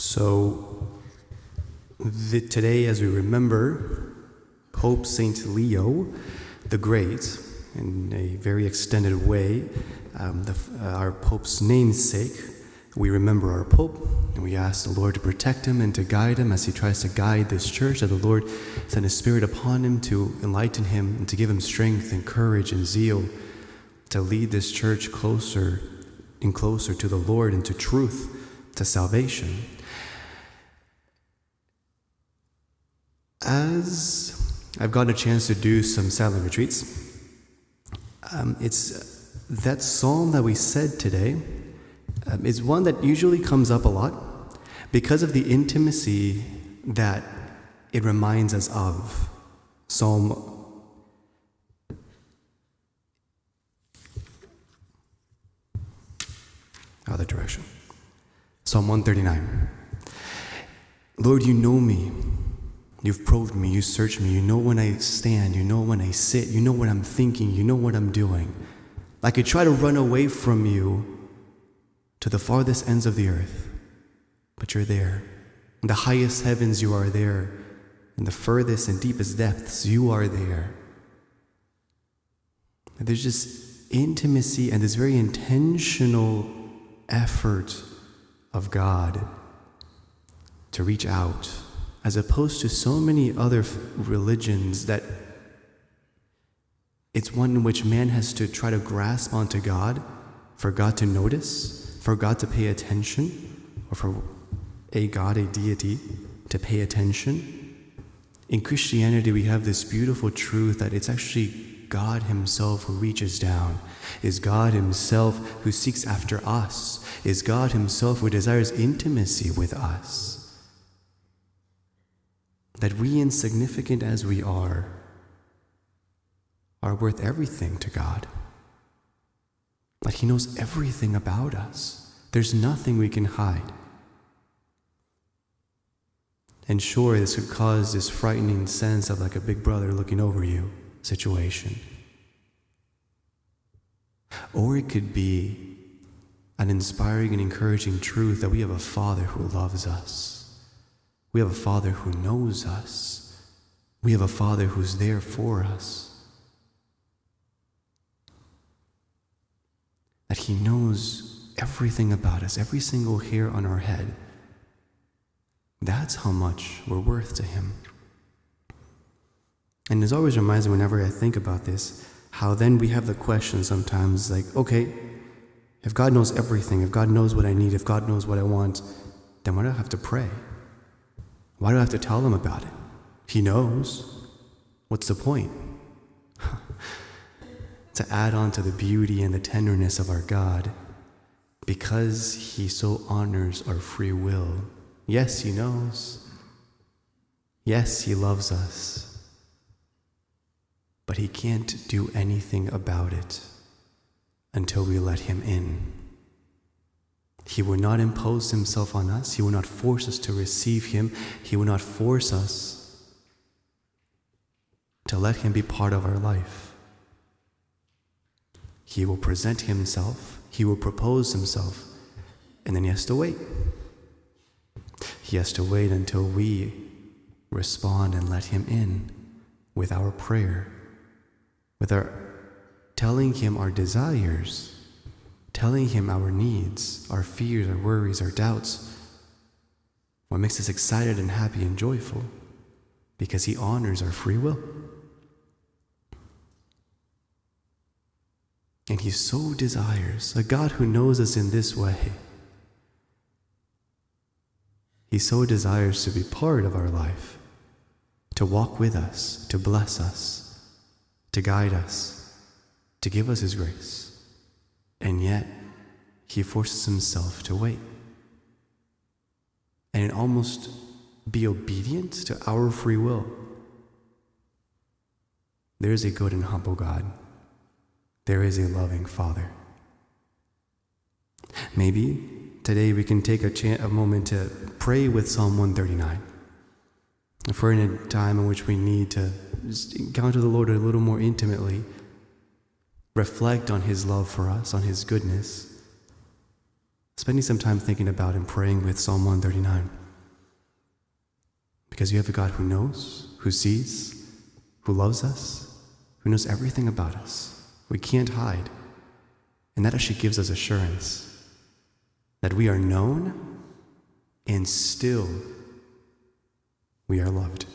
So today, as we remember Pope Saint Leo the Great, in a very extended way, our Pope's namesake, we remember our Pope, and we ask the Lord to protect him and to guide him as he tries to guide this church, that the Lord send his Spirit upon him to enlighten him and to give him strength and courage and zeal to lead this church closer and closer to the Lord and to truth, to salvation. As I've gotten a chance to do some silent retreats, it's that psalm that we said today is one that usually comes up a lot because of the intimacy that it reminds us of. Other direction. Psalm 139. Lord, you know me. You've probed me, you search me, you know when I stand, you know when I sit, you know what I'm thinking, you know what I'm doing. I could try to run away from you to the farthest ends of the earth, but you're there. In the highest heavens, you are there. In the furthest and deepest depths, you are there. There's just intimacy and this very intentional effort of God to reach out, as opposed to so many other religions that it's one in which man has to try to grasp onto God, for God to notice, for God to pay attention, or for a God, a deity, to pay attention. In Christianity, we have this beautiful truth that it's actually God himself who reaches down, is God himself who seeks after us, is God himself who desires intimacy with us. That we, insignificant as we are worth everything to God. That he knows everything about us. There's nothing we can hide. And sure, this could cause this frightening sense of like a big brother looking over you situation. Or it could be an inspiring and encouraging truth that we have a Father who loves us. We have a Father who knows us. We have a Father who's there for us. That he knows everything about us, every single hair on our head. That's how much we're worth to him. And it always reminds me, whenever I think about this, how then we have the question sometimes like, okay, if God knows everything, if God knows what I need, if God knows what I want, then why do I have to pray? Why do I have to tell him about it? He knows. What's the point? To add on to the beauty and the tenderness of our God, because he so honors our free will. Yes, he knows. Yes, he loves us. But he can't do anything about it until we let him in. He will not impose himself on us. He will not force us to receive him. He will not force us to let him be part of our life. He will present himself. He will propose himself. And then he has to wait. He has to wait until we respond and let him in with our prayer, with our telling him our desires, telling him our needs, our fears, our worries, our doubts, what makes us excited and happy and joyful, because he honors our free will. And he so desires, a God who knows us in this way, he so desires to be part of our life, to walk with us, to bless us, to guide us, to give us his grace. And yet, he forces himself to wait and almost be obedient to our free will. There is a good and humble God. There is a loving Father. Maybe today we can take a moment to pray with Psalm 139. If we're in a time in which we need to just encounter the Lord a little more intimately, reflect on his love for us, on his goodness, spending some time thinking about and praying with Psalm 139. Because you have a God who knows, who sees, who loves us, who knows everything about us. We can't hide. And that actually gives us assurance that we are known and still we are loved.